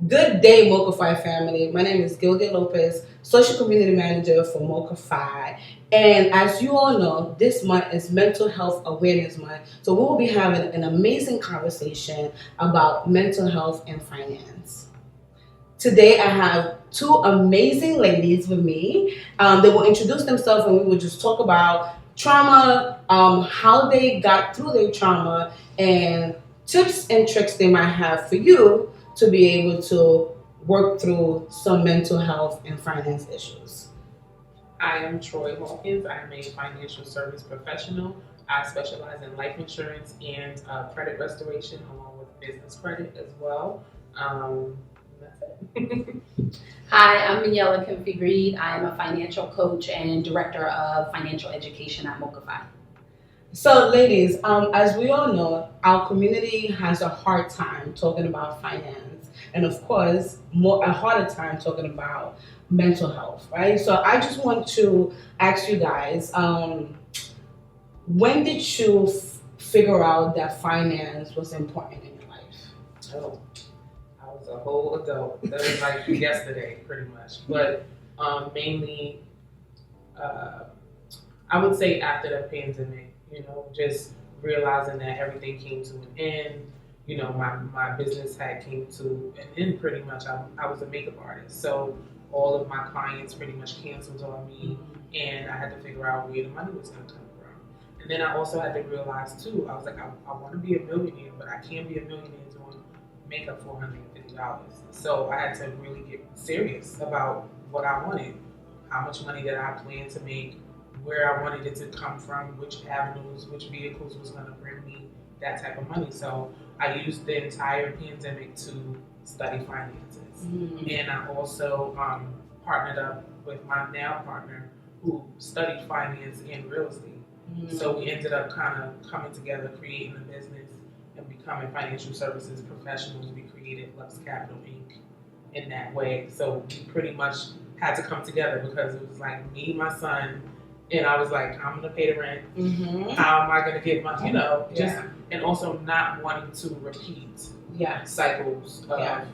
Good day, MoCaFi family. My name is Guildia Lopez, Social Community Manager for MoCaFi. And as you all know, this month is Mental Health Awareness Month. So we will be having an amazing conversation about mental health and finance. Today I have two amazing ladies with me. They will introduce themselves and we will just talk about trauma, how they got through their trauma, and tips and tricks they might have for you to be able to work through some mental health and finance issues. I am Troi Hawkins. I am a financial service professional. I specialize in life insurance and credit restoration along with business credit as well. That's it. Hi, I'm Manyell Akinfe-Reed. I am a financial coach and director of financial education at MoCaFi. So, ladies, as we all know, our community has a hard time talking about finance, and of course, a harder time talking about mental health, right? So, I just want to ask you guys, when did you figure out that finance was important in your life? Oh, I was a whole adult. That was like yesterday, pretty much. But mainly, I would say after the pandemic. Just realizing that everything came to an end. My business had came to an end pretty much. I was a makeup artist, so all of my clients pretty much canceled on me, and I had to figure out where the money was going to come from. And then I also had to realize too, I was like, I want to be a millionaire, but I can't be a millionaire doing makeup for $150. So I had to really get serious about what I wanted, how much money that I planned to make, where I wanted it to come from, which avenues, which vehicles was going to bring me that type of money. So I used the entire pandemic to study finances. And I also partnered up with my now partner who studied finance and real estate. So we ended up kind of coming together, creating a business and becoming financial services professionals. We created Lux Capital Inc. in that way. So we pretty much had to come together because it was like me, my son, and I was like, I'm gonna pay the rent. How am I gonna get my, and also not wanting to repeat cycles of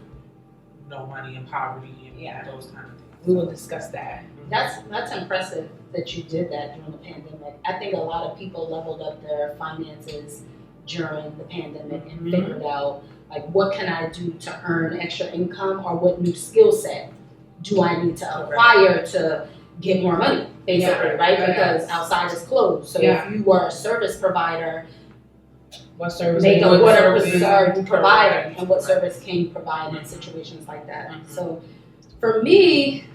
no money and poverty and those kind of things. We will discuss that. That's impressive that you did that during the pandemic. I think a lot of people leveled up their finances during the pandemic and figured out, like, what can I do to earn extra income, or what new skill set do I need to acquire to get more money, basically, right? Because outside is closed. So if you were a service provider, what service make are up what service you are you providing, and what service can you provide in situations like that. So for me,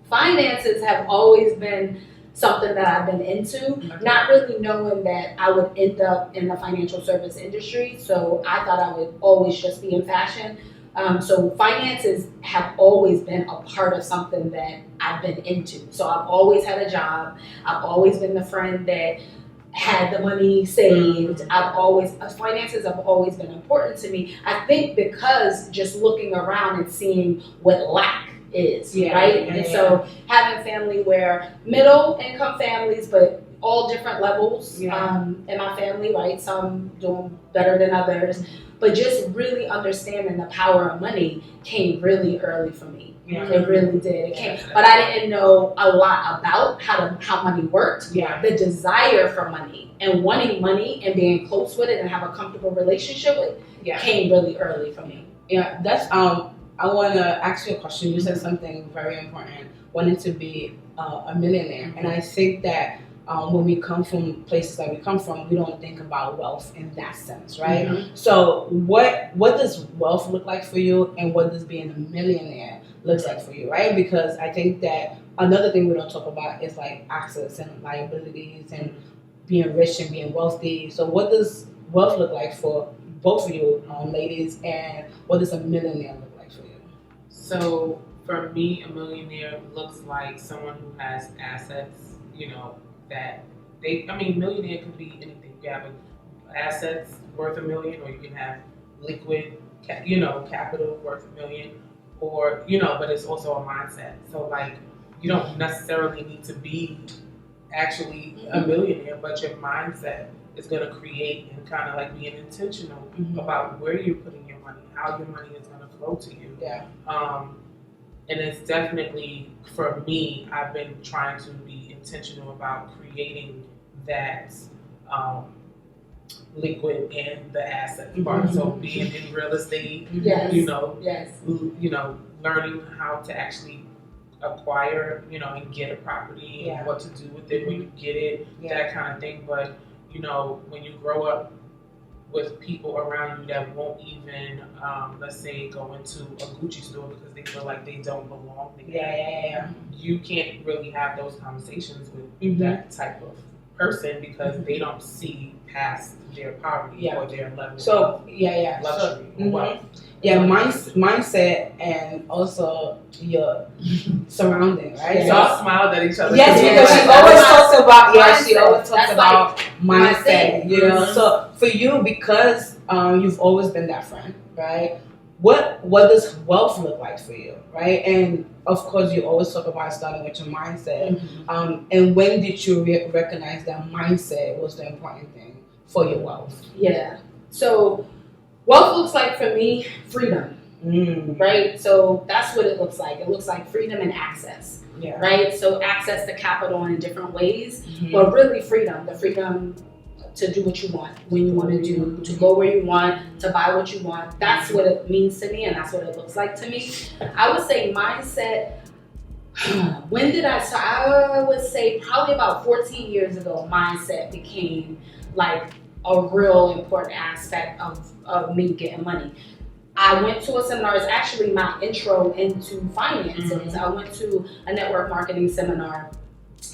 finances have always been something that I've been into, not really knowing that I would end up in the financial service industry. So I thought I would always just be in fashion. So finances have always been a part of something that I've been into. So I've always had a job. I've always been the friend that had the money saved. Finances have always been important to me. I think because just looking around and seeing what lack is, right? And so having family where middle income families, but all different levels in my family, right? Some doing better than others. But just really understanding the power of money came really early for me. It really did. It came, but I didn't know a lot about how money worked. The desire for money and wanting money and being close with it and have a comfortable relationship with came really early for me. That's I want to ask you a question. You said something very important. Wanting to be a millionaire, and I think that. When we come from places that we come from, we don't think about wealth in that sense, right? So what does wealth look like for you, and what does being a millionaire looks like for you, right? Because I think that another thing we don't talk about is like assets and liabilities and being rich and being wealthy. So what does wealth look like for both of you ladies, and what does a millionaire look like for you? So for me, a millionaire looks like someone who has assets, that millionaire could be anything. You have assets worth $1 million, or you can have liquid, capital worth $1 million, or, but it's also a mindset. So like, you don't necessarily need to be actually a millionaire, but your mindset is going to create and kind of like being intentional about where you're putting your money, how your money is going to flow to you. Yeah. And it's definitely, for me, I've been trying to be intentional about creating that liquid and the asset part. So being in real estate, you know, learning how to actually acquire, and get a property and what to do with it when you get it, that kind of thing. But, when you grow up with people around you that won't even, let's say, go into a Gucci store because they feel like they don't belong there. You can't really have those conversations with that type of person because they don't see past their poverty or their level of luxury or wealth. Mindset and also your surrounding, right? Y'all smiled at each other. Yes, because she always talks about she always talks about mindset. So for you, because you've always been that friend, right? What does wealth look like for you, right? And of course, you always talk about starting with your mindset. And when did you recognize that mindset was the important thing for your wealth? Yeah. So wealth looks like for me freedom, right? So that's what it looks like. It looks like freedom and access, right? So access to capital in different ways, but really freedom. The freedom to do what you want, when you want to do, to go where you want, to buy what you want. That's what it means to me, and that's what it looks like to me. I would say mindset, when did I start? I would say probably about 14 years ago, mindset became like a real important aspect of me getting money. I went to a seminar. It's actually my intro into finances. I went to a network marketing seminar.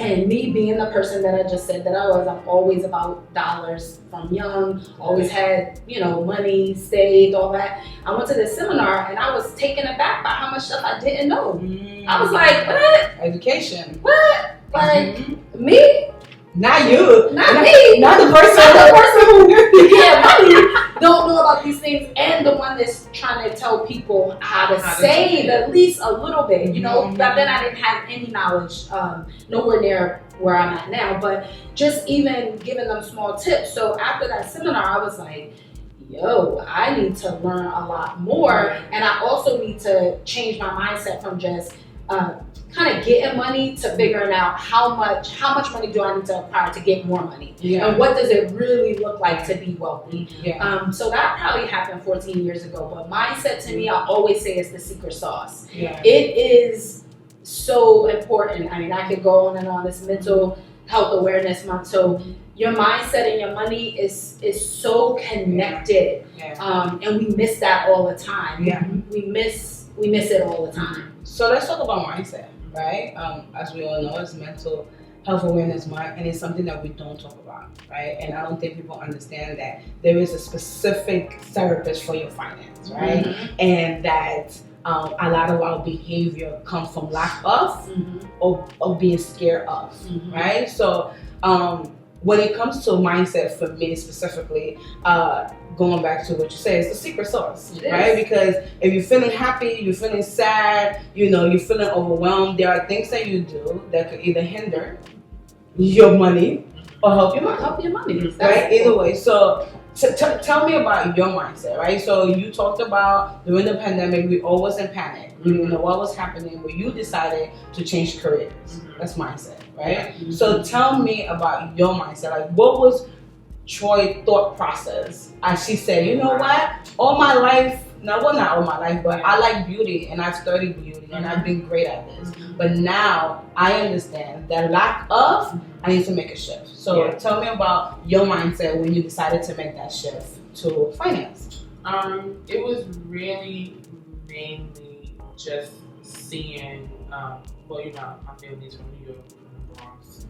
And me being the person that I just said that I was, I'm always about dollars from young, always had, money, saved, all that. I went to this seminar and I was taken aback by how much stuff I didn't know. I was like, what? Education. What? Like, me? Not you. Not me. Not the person. Not the person who get money don't know about these things, and the one that's trying to tell people how to save at least a little bit. Back then I didn't have any knowledge, nowhere near where I'm at now, but just even giving them small tips. So after that seminar, I was like, yo, I need to learn a lot more, and I also need to change my mindset from just kind of getting money to figuring out how much money do I need to acquire to get more money, and what does it really look like to be wealthy. So that probably happened 14 years ago. But mindset to me, I always say, is the secret sauce. It is so important. I mean, I could go on and on. This mental health awareness month. So your mindset and your money is so connected, and we miss that all the time. We miss it all the time. So let's talk about mindset, right? As we all know, it's Mental Health Awareness Month, and it's something that we don't talk about, right? And I don't think people understand that there is a specific therapist for your finance, right? And that a lot of our behavior comes from lack of or being scared of, right? So when it comes to mindset, for me specifically, going back to what you say, it's the secret sauce, right? Because if you're feeling happy, you're feeling sad, you're feeling overwhelmed, there are things that you do that could either hinder your money or help your money. Right? Either way. So tell me about your mindset, right? So you talked about during the pandemic, we all was in panic. We didn't know what was happening, but you decided to change careers. That's mindset, right? So tell me about your mindset. Like, what was Troi thought process as she said, you know what, all my life, not all my life, but I like beauty and I've studied beauty and I've been great at this, but now I understand that lack of, I need to make a shift. So tell me about your mindset when you decided to make that shift to finance. It was really mainly just seeing, my family's from New York, from the Bronx,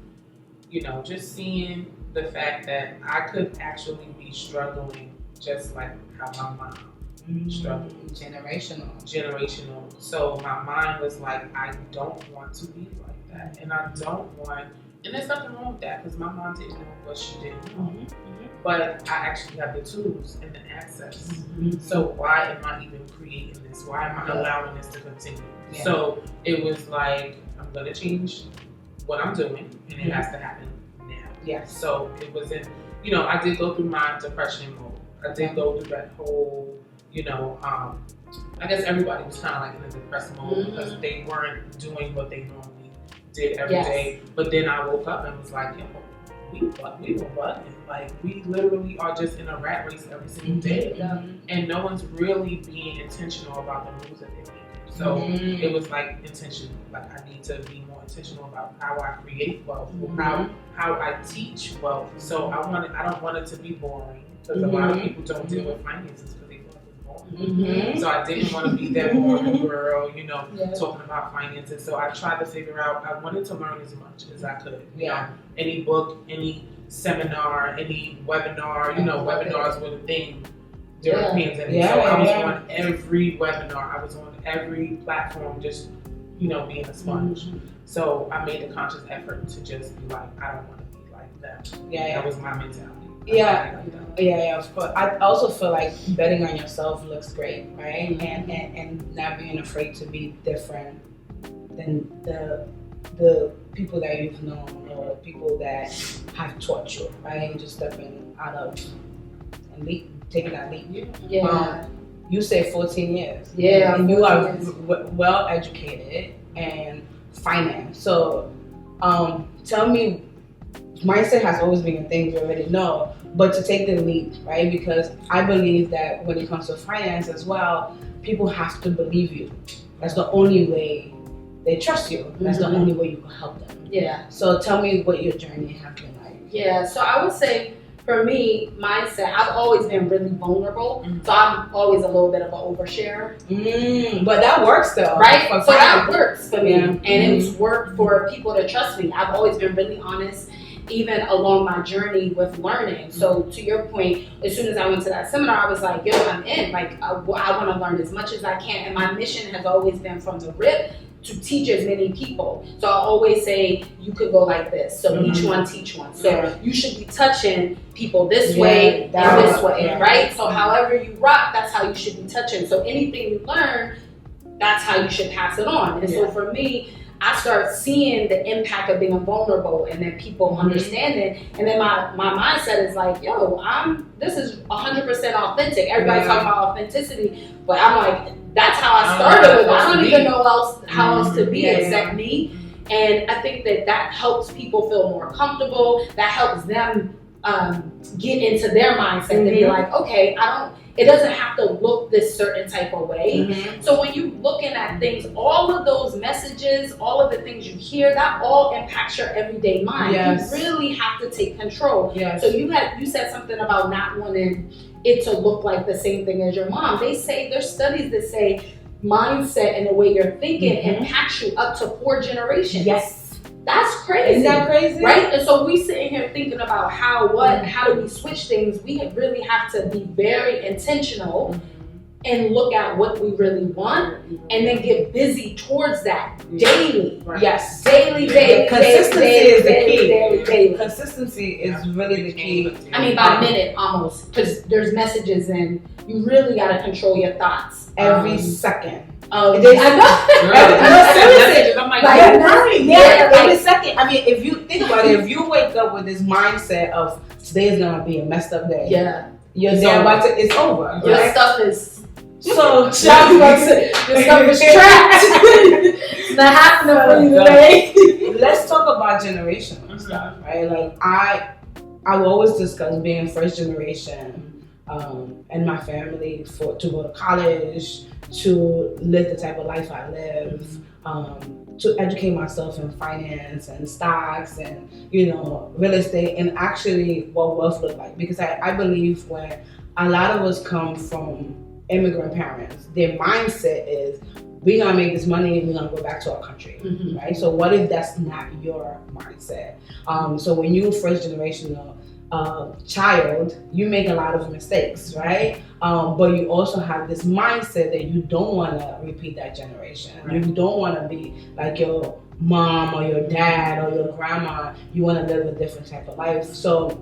just seeing the fact that I could actually be struggling just like how my mom struggled. Generational. So my mind was like, I don't want to be like that. And I don't want, and there's nothing wrong with that because my mom didn't know what she didn't know. But I actually have the tools and the access. So why am I even creating this? Why am I allowing this to continue? So it was like, I'm going to change what I'm doing and it has to happen now. So it wasn't, I did go through my depression mode. I did go through that whole, I guess everybody was kind of like in a depressed mode because they weren't doing what they normally did every day. But then I woke up and was like, we were bugging. Like, we literally are just in a rat race every single day. And no one's really being intentional about the moves that they're making. So it was like intentional. Like, I need to be more intentional about how I create wealth, how I teach wealth. So I don't want it to be boring because a lot of people don't deal with finances because they feel like it's boring. So I didn't want to be that boring girl, talking about finances. So I tried to figure out, I wanted to learn as much as I could. Any book, any seminar, any webinar, webinars were the thing during the pandemic. So I was on every webinar. I was on every platform, just, being a sponge. So I made a conscious effort to just be like, I don't want to be like them. That was my mentality. Of course. I also feel like betting on yourself looks great, right? And not being afraid to be different than the people that you've known or people that have taught you, right? And just stepping out of and taking that leap. You say 14 years. And you are well educated and finance. So tell me, mindset has always been a thing you already know, but to take the leap, right? Because I believe that when it comes to finance as well, people have to believe you. That's the only way they trust you. That's the only way you can help them. So tell me what your journey has been like. So I would say, for me, mindset, I've always been really vulnerable. So I'm always a little bit of an oversharer. But that works though. Right? So that works for me. And it's worked for people to trust me. I've always been really honest, even along my journey with learning. So to your point, as soon as I went to that seminar, I was like, I'm in. Like, I want to learn as much as I can. And my mission has always been from the rip to teach as many people. So I always say, you could go like this. So each one teach one. So you should be touching people this way and this way, right? So however you rock, that's how you should be touching. So anything you learn, that's how you should pass it on. And so for me, I start seeing the impact of being vulnerable and then people understanding. And then my mindset is like, this is 100% authentic. Everybody's talking about authenticity, but I'm like, that's how I started with it. I don't even know how else to be except me. And I think that helps people feel more comfortable. That helps them get into their mindset and be like, okay, it doesn't have to look this certain type of way. So when you're looking at things, all of those messages, all of the things you hear, that all impacts your everyday mind. You really have to take control. So you said something about not wanting it to look like the same thing as your mom. There's studies that say mindset and the way you're thinking impacts you up to 4 generations. That's crazy. Isn't that crazy? Right? And so we sitting here thinking about how do we switch things. We really have to be very intentional and look at what we really want and then get busy towards that daily. Daily. Consistency is the key. Daily. Consistency is really the key. I mean, by minute almost, because there's messages and you really got to control your thoughts. Every second. I know. Seriously. I'm like, every second. I mean, if you think about it, if you wake up with this mindset of today is gonna be a messed up day, your day it's over. Your stuff is so your stuff is trapped. It's not happening for you today. Let's talk about generational stuff, right? Like I will always discuss being first generation. And my family to go to college, to live the type of life I live, to educate myself in finance and stocks and real estate and actually what wealth look like. Because I believe when a lot of us come from immigrant parents, their mindset is we're gonna make this money and we're gonna go back to our country, right? So what if that's not your mindset? So when you first generational child, you make a lot of mistakes, right? But you also have this mindset that you don't want to repeat that generation. You don't want to be like your mom or your dad or your grandma. You want to live a different type of life. So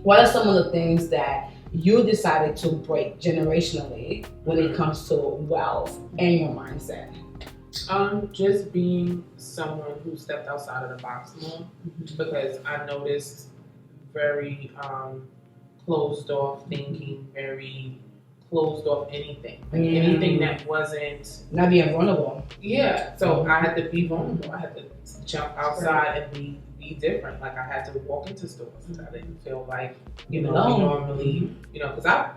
what are some of the things that you decided to break generationally when it comes to wealth and your mindset? Just being someone who stepped outside of the box more, because I noticed very closed off thinking, very closed off anything. Like anything that wasn't not being vulnerable. Yeah. So I had to be vulnerable. I had to jump outside and be different. Like I had to walk into stores. I didn't feel like, we normally, because I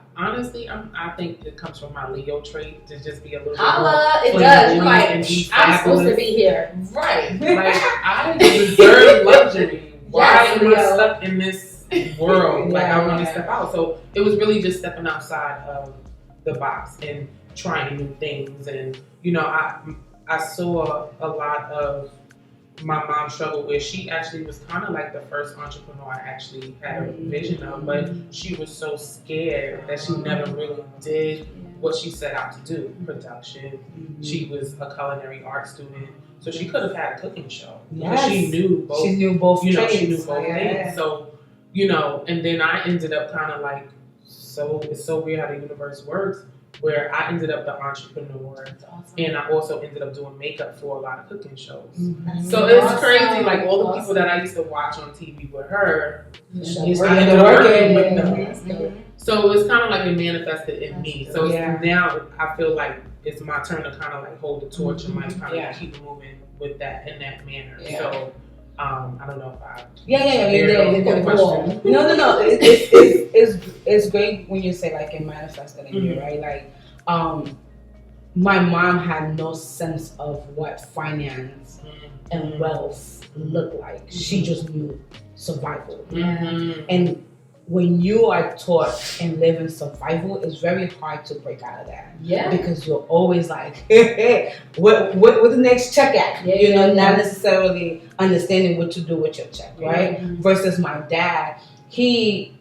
think it comes from my Leo trait to just be a little Holla, bit it does. You're like, I'm supposed to be here. Right. Like I deserve luxury. Why am I stuck in this world? Like I want to step out. So it was really just stepping outside of the box and trying new things. And I saw a lot of my mom struggled with. She actually was kind of like the first entrepreneur I actually had a vision of, but she was so scared that she never really did what she set out to do. Production. She was a culinary art student, so she could have had a cooking show. Yes. She knew both. She knew both trades. She knew both things. So, and then I ended up kind of like, so it's so weird how the universe works, where I ended up the entrepreneur, and I also ended up doing makeup for a lot of cooking shows. So it's crazy, like all the people that I used to watch on TV with her, I ended up working with them. So it's kind of like it manifested in me. So now I feel like it's my turn to kind of like hold the torch and like kind of keep moving with that in that manner. So I don't know if I. You did. No. It's great when you say like it manifested in you, right? Like, my mom had no sense of what finance and wealth looked like. She just knew survival. And when you are taught and live in survival, it's very hard to break out of that. Yeah. Because you're always like, hey, what the next check at? Not necessarily understanding what to do with your check, right? Versus my dad, he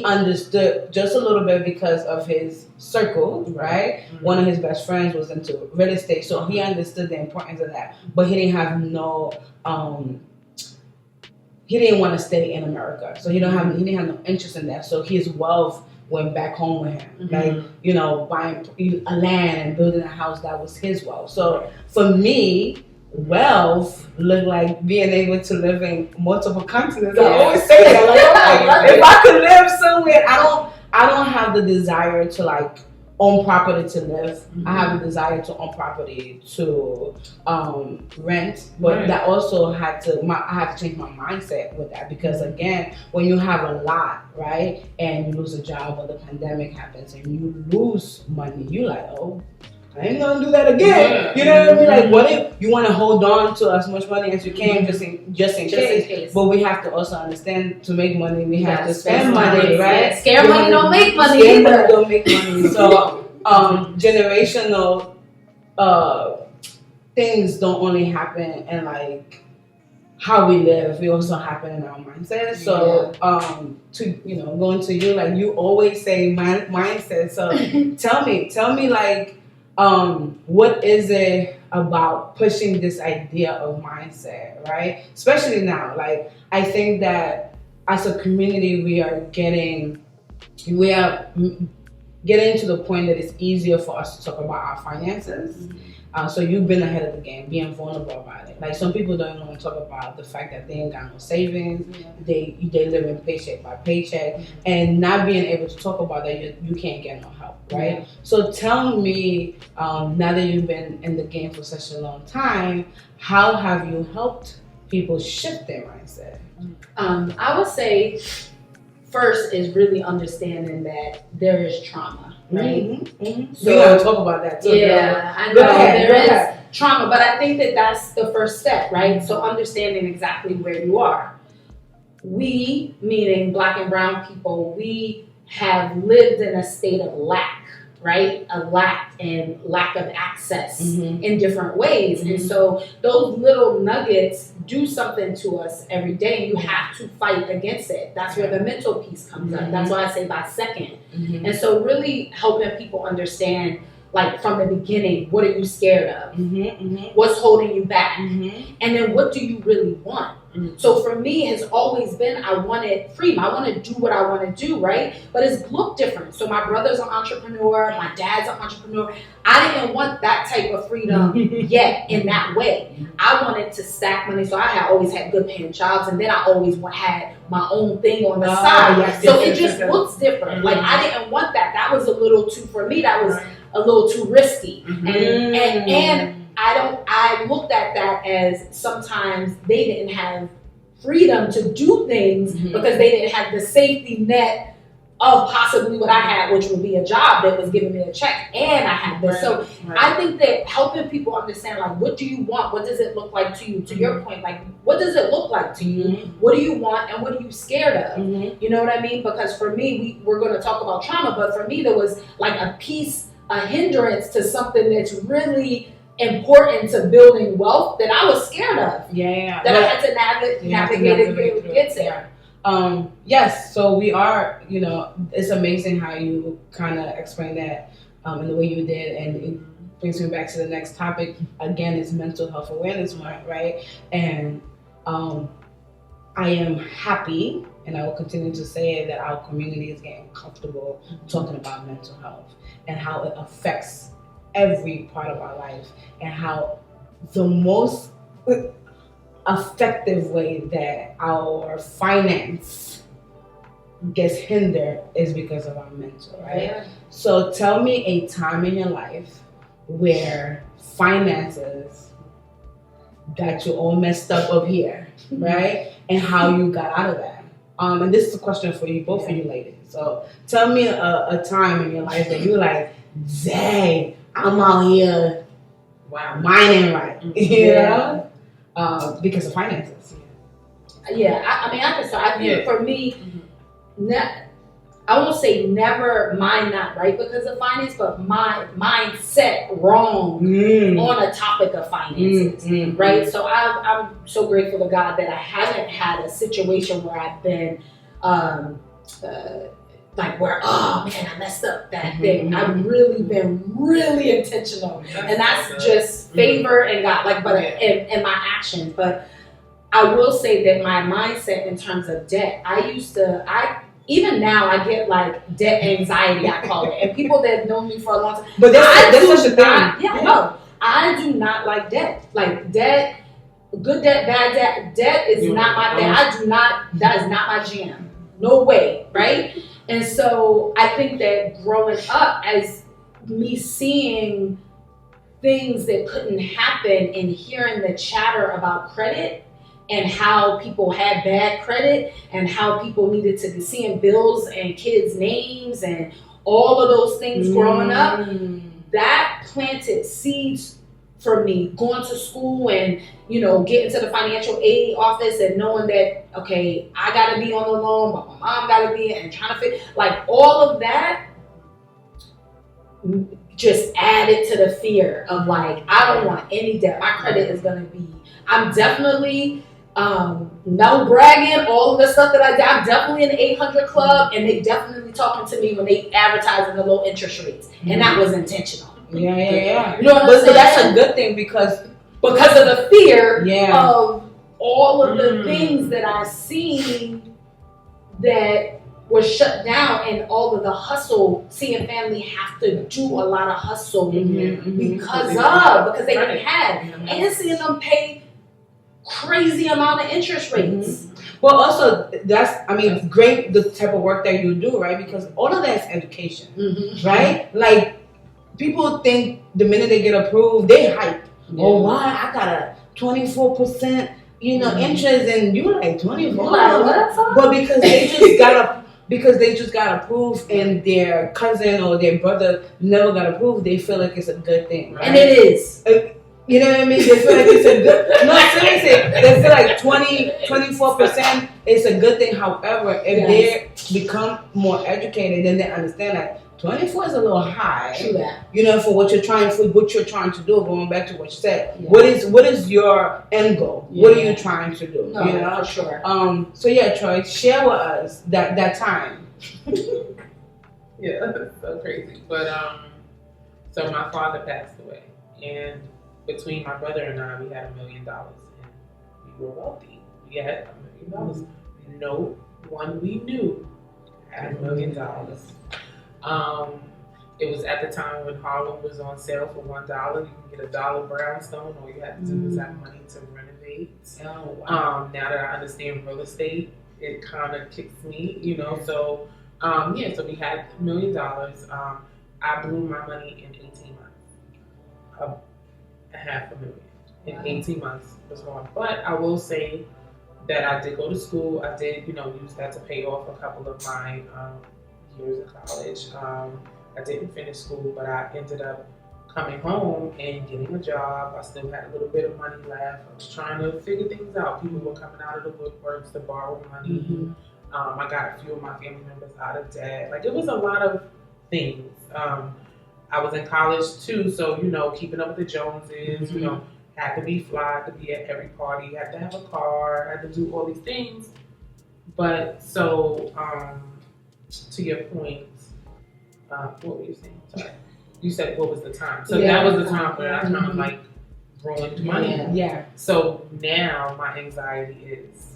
understood just a little bit because of his circle, right? One of his best friends was into real estate, so he understood the importance of that. But he didn't have he didn't want to stay in America, so he didn't have no interest in that. So his wealth went back home with him, like buying a land and building a house. That was his wealth. So for me, wealth looked like being able to live in multiple continents. I always say that, like, if I could live somewhere, I don't have the desire to like own property to live. I have a desire to own property to rent, but that also I had to change my mindset with that, because again, when you have a lot, right, and you lose a job or the pandemic happens and you lose money, you like, oh, I ain't gonna do that again. You know what I mean? Like, what if you want to hold on to as much money as you can, just in case? But we have to also understand, to make money, we have to spend money, right? Scare money don't make money. Scare money don't make money. So, generational things don't only happen in like how we live; we also happen in our mindset. So, going to you, like you always say, mindset. So, tell me, like. What is it about pushing this idea of mindset, right? Especially now, like I think that as a community, we are getting to the point that it's easier for us to talk about our finances. So you've been ahead of the game, being vulnerable about it. Like some people don't want to talk about the fact that they ain't got no savings, they live in paycheck by paycheck, and not being able to talk about that, you can't get no help, right? So tell me, now that you've been in the game for such a long time, how have you helped people shift their mindset? I would say first is really understanding that there is trauma. Right? So we gotta talk about that too. Yeah, I know there is trauma, but I think that that's the first step, right? So understanding exactly where you are. We, meaning Black and brown people, we have lived in a state of lack, right? A lack of access in different ways. And so those little nuggets do something to us every day. You have to fight against it. That's where the mental piece comes up. That's why I say by second. And so really helping people understand, like from the beginning, what are you scared of? What's holding you back? And then what do you really want? So for me, has always been, I wanted freedom. I want to do what I want to do, right? But it's looked different. So my brother's an entrepreneur. My dad's an entrepreneur. I didn't want that type of freedom yet in that way. I wanted to stack money. So I had always had good paying jobs. And then I always had my own thing on the Oh, side. yes, So yes, it just yes. looks different. Mm-hmm. Like I didn't want that. That was a little too, for me, that was Right. a little too risky. Mm-hmm. And I looked at that as sometimes they didn't have freedom to do things Mhm. because they didn't have the safety net of possibly what I had, which would be a job that was giving me a check, and I had this. So I think that helping people understand, like, what do you want? What does it look like to you? To your point, like, what does it look like to you? Mhm. What do you want, and what are you scared of? Mhm. You know what I mean? Because for me, we're going to talk about trauma, but for me, there was like a hindrance to something that's really important to building wealth that I was scared of. Yeah. That I had to navigate and get to. Yeah. Yes, so we are, it's amazing how you kind of explain that in the way you did, and it brings me back to the next topic. Again, it's Mental Health Awareness Month, right? And I am happy, and I will continue to say it, that our community is getting comfortable talking about mental health and how it affects every part of our life, and how the most effective way that our finance gets hindered is because of our mental, right? Yeah. So tell me a time in your life where finances got you all messed up here, right? And how you got out of that. And this is a question for you, both of you ladies. So tell me a time in your life that you were like, dang, I'm out here mining right, you know? Because of finances. Yeah, I mean, I can start. I think for me, I won't say never mind not right because of finance, but my mindset wrong on a topic of finances, right? So I'm so grateful to God that I haven't had a situation where I've been like where, oh man, I messed up that thing. I've really been really intentional, and that's just favor and God, like, but in my actions. But I will say that my mindset in terms of debt, even now I get like debt anxiety, I call it, and people that know me for a long time. But that's such a thing. I do not like debt. Like debt, good debt, bad debt. Debt is not my thing. That is not my jam. No way, right? And so I think that growing up, as me seeing things that couldn't happen and hearing the chatter about credit and how people had bad credit and how people needed to be seeing bills and kids' names and all of those things growing up, that planted seeds for me going to school and, getting to the financial aid office and knowing that, okay, I got to be on the loan, but my mom got to be, and trying to fit, like all of that just added to the fear of like, I don't want any debt. My credit is going to be, I'm definitely, no bragging, all of the stuff that I did, I'm definitely in the 800 club, and they definitely talking to me when they advertising the low interest rates, and that was intentional. Yeah. You know what I'm saying? But that's a good thing because of the fear of all of the things that I seen that were shut down, and all of the hustle, seeing family have to do a lot of hustle because they didn't have, and seeing them pay crazy amount of interest rates. Well, also that's great, the type of work that you do, right? Because all of that is education, right? Like people think the minute they get approved, they hype. Oh, why I got a 24%, interest, and you like 24. But because they just got approved, and their cousin or their brother never got approved, they feel like it's a good thing, right? And it is. You know what I mean? They feel like it's a good. No, seriously, they feel like 24% is a good thing. However, if they become more educated, then they understand that 24 is a little high. True that. For what you're trying to do. Going back to what you said, Yeah. what is your end goal? Yeah. What are you trying to do? No, for sure. So yeah, Troi, share with us that time. Yeah, that's so crazy. But so my father passed away, and between my brother and I, we had $1 million, and we were wealthy. We had $1 million. No one we knew had $1 million. It was at the time when Harlem was on sale for $1. You can get a $1 brownstone. All you had to do was have money to renovate. Oh, wow. Now that I understand real estate, it kind of kicks me, you know. So so we had $1 million. I blew my money in 18 months, a $500,000 in 18 months was gone. But I will say that I did go to school. I did, use that to pay off a couple of my years of college. I didn't finish school, but I ended up coming home and getting a job. I still had a little bit of money left. I was trying to figure things out. People were coming out of the woodworks to borrow money. Mm-hmm. I got a few of my family members out of debt. Like, it was a lot of things. I was in college too, so, keeping up with the Joneses, Mm-hmm. Had to be fly, had to be at every party, had to have a car, had to do all these things. But so, to your point, what were you saying? Sorry. You said what was the time? So that was the time where I kind of like ruined money. Yeah. So now my anxiety is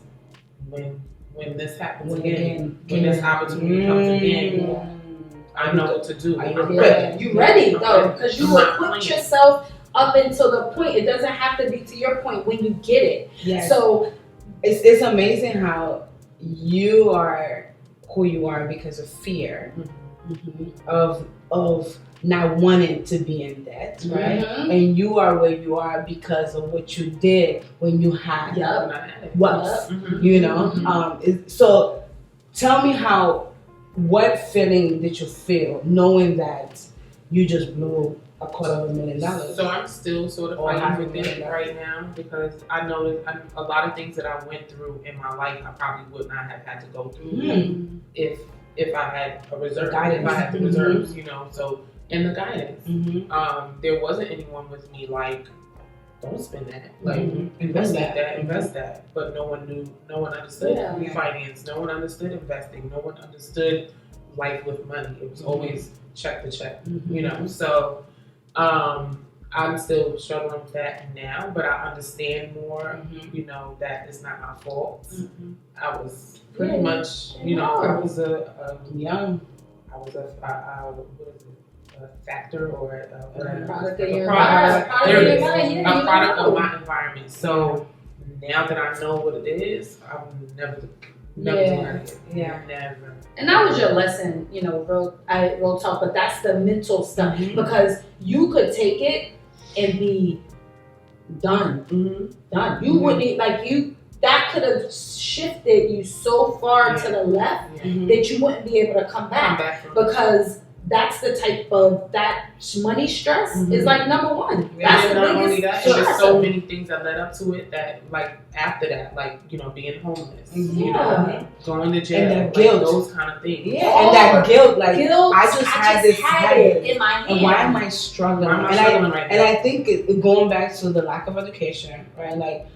when this happens again, when this opportunity comes again, I know what to do. You ready though, because you equipped yourself up until the point. It doesn't have to be to your point when you get it. Yes. So it's amazing how you are who you are because of fear of not wanting to be in debt, right? Mm-hmm. And you are where you are because of what you did when you had wealth. So tell me what feeling did you feel knowing that you just blew $250,000? So I'm still sort of fighting with it right now because I know that a lot of things that I went through in my life I probably would not have had to go through if I had a reserve, if I had the reserves, so and the guidance. There wasn't anyone with me like, don't spend that, like invest that. But no one understood finance, no one understood investing, no one understood life with money. It was always check to check, So I'm still struggling with that now, but I understand more, that it's not my fault. I was pretty much, I was a factor or a product of my environment. So now that I know what it is, I'm never doing it again. Never. And that was your lesson, real talk, but that's the mental stuff because you could take it and be done. You wouldn't that could have shifted you so far to the left that you wouldn't be able to come back because that's the type of that money stress is like number one. That's the not only biggest that, stress. there's so many things that led up to it that like after that, like being homeless, going to jail, and that guilt, those kind of things. And that guilt, like I just had it in my hand. And why am I struggling? And I think going back to the lack of education, right? Like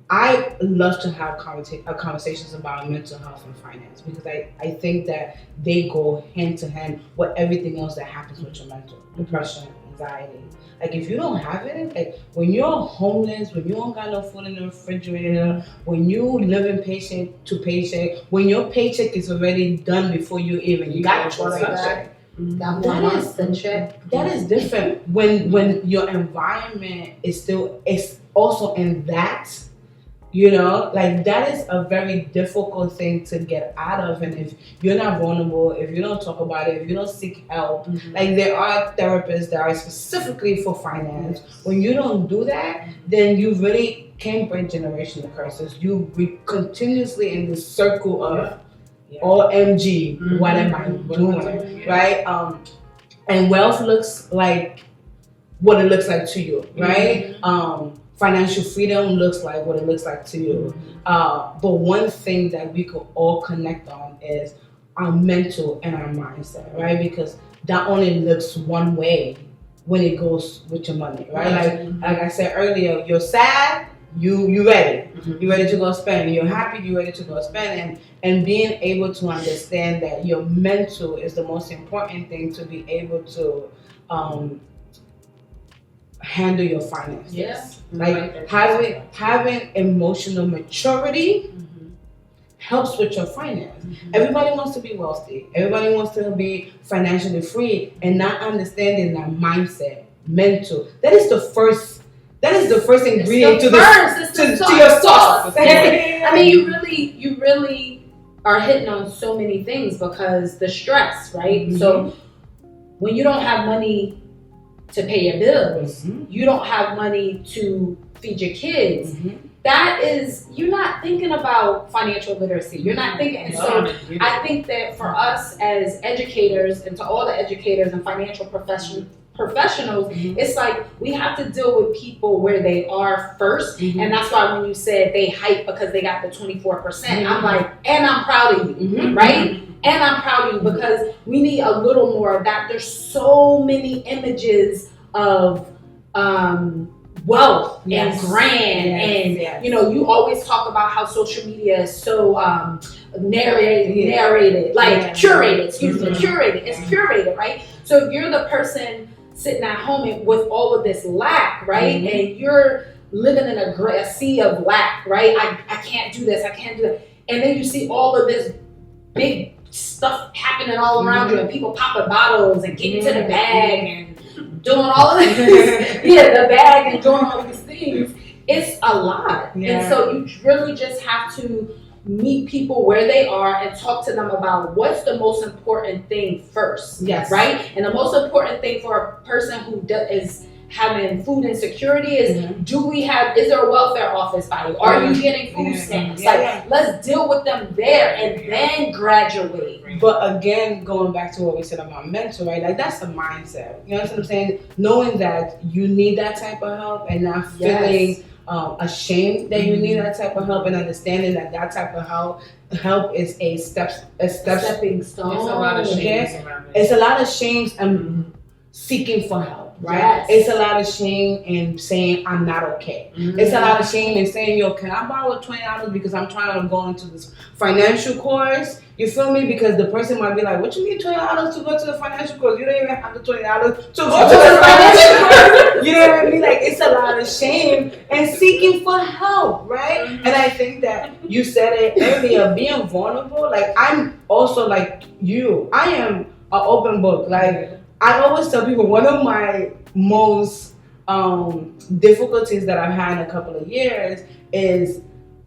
I love to have conversations about mental health and finance because I think that they go hand to hand with everything else that happens with your mental depression, anxiety. Like if you don't have it, like when you're homeless, when you don't got no food in the refrigerator, when you living paycheck to paycheck, when your paycheck is already done before you even got your paycheck. That is different when your environment is also in that. Like that is a very difficult thing to get out of. And if you're not vulnerable, if you don't talk about it, if you don't seek help, like there are therapists that are specifically for finance. When you don't do that, then you really can break generational curses. You be continuously in this circle of OMG, what am I doing? Right? And wealth looks like what it looks like to you, right? Financial freedom looks like what it looks like to you. But one thing that we could all connect on is our mental and our mindset, right? Because that only looks one way when it goes with your money, right? Like I said earlier, you're sad, you ready. You're ready to go spend. You're happy, you're ready to go spend. And being able to understand that your mental is the most important thing to be able to handle your finances. Like having emotional maturity helps with your finance. Everybody wants to be wealthy. Everybody wants to be financially free, and not understanding that mindset, mental. That is the first That is the first ingredient to to your sauce. I mean, you really are hitting on so many things because the stress, right? Mm-hmm. So when you don't have money to pay your bills, you don't have money to feed your kids. That is, you're not thinking about financial literacy. You're not thinking. And so I think that for us as educators and to all the educators and financial professionals, it's like we have to deal with people where they are first. And that's why when you said they hype because they got the 24%, I'm like, and I'm proud of you, right? And I'm proud of you because we need a little more of that. There's so many images of wealth and grand and you know, you always talk about how social media is so narrated, like curated, curated. It's curated, right? So if you're the person sitting at home with all of this lack, right, and you're living in a sea of lack, right? I can't do this, I can't do that, and then you see all of this big stuff happening all around you, and people popping bottles and getting to the bag and doing all of this, the bag and doing all of these things. It's a lot. And so you really just have to meet people where they are and talk to them about what's the most important thing first. Right? And the most important thing for a person who is having food insecurity is, is there a welfare office by you? Are you getting food stamps? Let's deal with them there and then graduate. But again, going back to what we said about mental, right? Like that's a mindset. You know what I'm saying? Knowing that you need that type of help and not feeling ashamed that you need that type of help, and understanding that type of help is a stepping stone. It's a lot of shame around it. It's a lot of shame and seeking for help. Right? It's a lot of shame in saying I'm not okay. It's a lot of shame in saying, yo, can I borrow $20 because I'm trying to go into this financial course? You feel me? Because the person might be like, what you need $20 to go to the financial course? You don't even have the $20 to go to the financial course. You know what I mean? Like, it's a lot of shame and seeking for help, right? And I think that you said it earlier, being vulnerable. Like, I'm also like you. I am an open book. Like, I always tell people one of my most difficulties that I've had in a couple of years is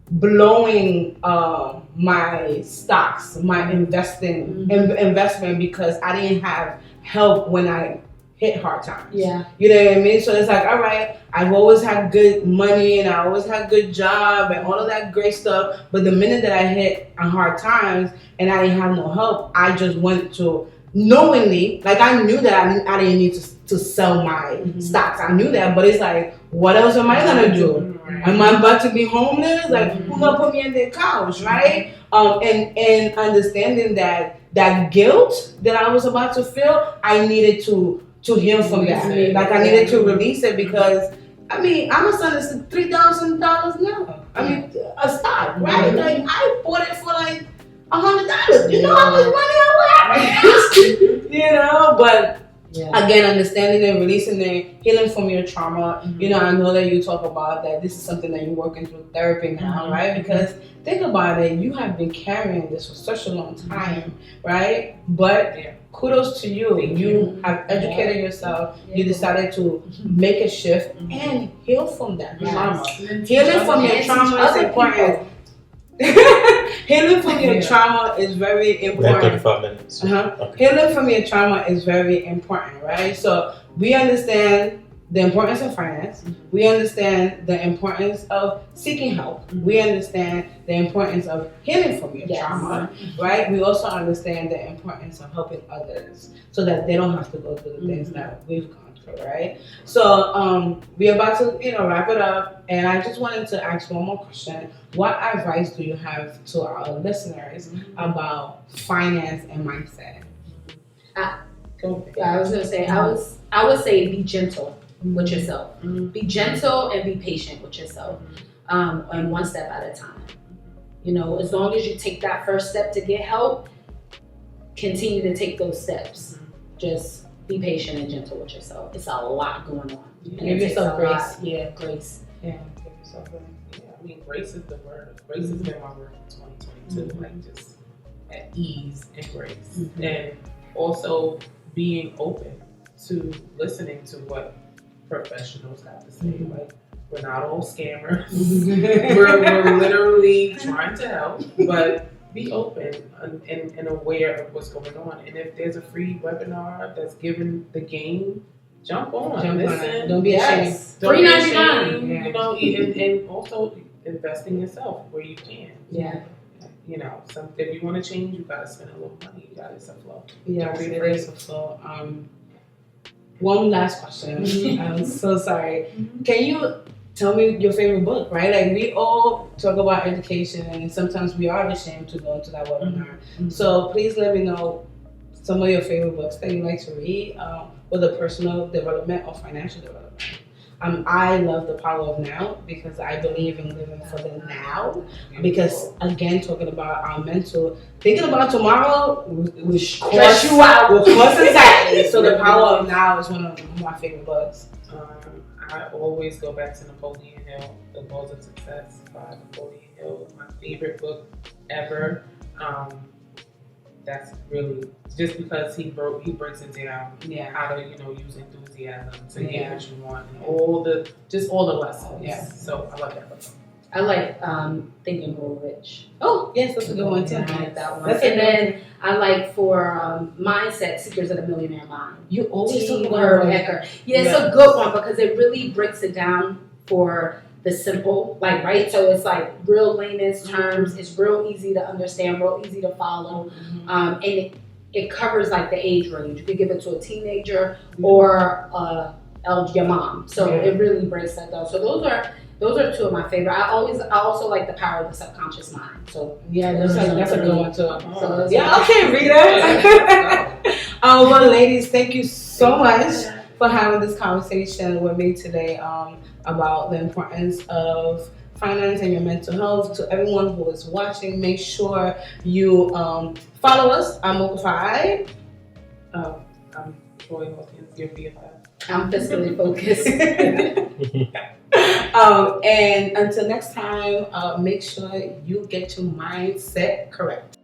blowing my stocks, my investment because I didn't have help when I hit hard times. You know what I mean? So it's like, all right, I've always had good money and I always had good job and all of that great stuff. But the minute that I hit hard times and I didn't have no help, I just went to knowingly, like I knew that I didn't need to sell my stocks. I knew that, but it's like, what else am I gonna do? Am I about to be homeless? Like, who's gonna put me in the couch, right? And understanding that guilt that I was about to feel, I needed to heal from that. Like I needed to release it because I mean, Amazon is $3,000 now. I mean, a stock, right? Like I bought it for like $100. You know how much money I would have? You know, but again, understanding and releasing it, healing from your trauma. You know, I know that you talk about that this is something that you're working through therapy now, right? Because think about it, you have been carrying this for such a long time, right? But kudos to you. You have educated yourself. You decided to make a shift and heal from that trauma. Healing from your trauma is important. Healing from your trauma is very important. We have 35 minutes. Okay. Healing from your trauma is very important, right? So we understand the importance of finance. We understand the importance of seeking help. We understand the importance of healing from your trauma, right? We also understand the importance of helping others so that they don't have to go through the things that we've gone through, right? So we're about to, wrap it up, and I just wanted to ask one more question. What advice do you have to our listeners about finance and mindset? I was gonna say, I would say be gentle with yourself. Be gentle and be patient with yourself, and one step at a time. As long as you take that first step to get help, continue to take those steps. Just be patient and gentle with yourself. It's a lot going on. Give yourself grace. Grace. Give yourself grace. I mean, grace is the word. Grace has been my word in 2022. Like just at ease and grace, and also being open to listening to what professionals have to say. Like We're not all scammers. we're literally trying to help, but be open and aware of what's going on. And if there's a free webinar that's given the game, jump on. Listen. Don't be ashamed. Free 99. You know, and also invest in yourself where you can. Yeah. You know, if you want to change, you gotta spend a little money. You gotta, it's a flow. Yeah, it is a flow. One last question. I'm so sorry. Can you tell me your favorite book, right? Like, we all talk about education, and sometimes we are ashamed to go into that webinar. So please let me know some of your favorite books that you like to read, whether personal development or financial development. I love The Power of Now because I believe in living for the now. Because again, talking about our mental, thinking about tomorrow will stress you out, will cause anxiety. So The Power of Now is one of my favorite books. I always go back to Napoleon Hill, The Laws of Success by Napoleon Hill. My favorite book ever. That's really just because he breaks it down. Yeah. How to use enthusiasm to get what you want and all the lessons. Yeah. So I love that book. I like Think and Grow Rich. Oh yes, that's a good one too. Yeah, I like that one. And then I like for mindset, Secrets of the Millionaire Mind. You always talk about her. Yeah, it's a good one because it really breaks it down for the simple, like, right? So it's like real layman's terms. It's real easy to understand, real easy to follow, and it covers like the age range. You could give it to a teenager or your mom. So it really breaks that down. So those are two of my favorite. I also like The Power of the Subconscious Mind. So that's a good one too. So okay, Rita. Well, ladies, thank you so much for having this conversation with me today about the importance of finance and your mental health. To everyone who is watching, make sure you follow us. I'm MoCaFi. I'm Troi, Hawkins, your BFF. I'm fiscally focused. And until next time, make sure you get your mindset correct.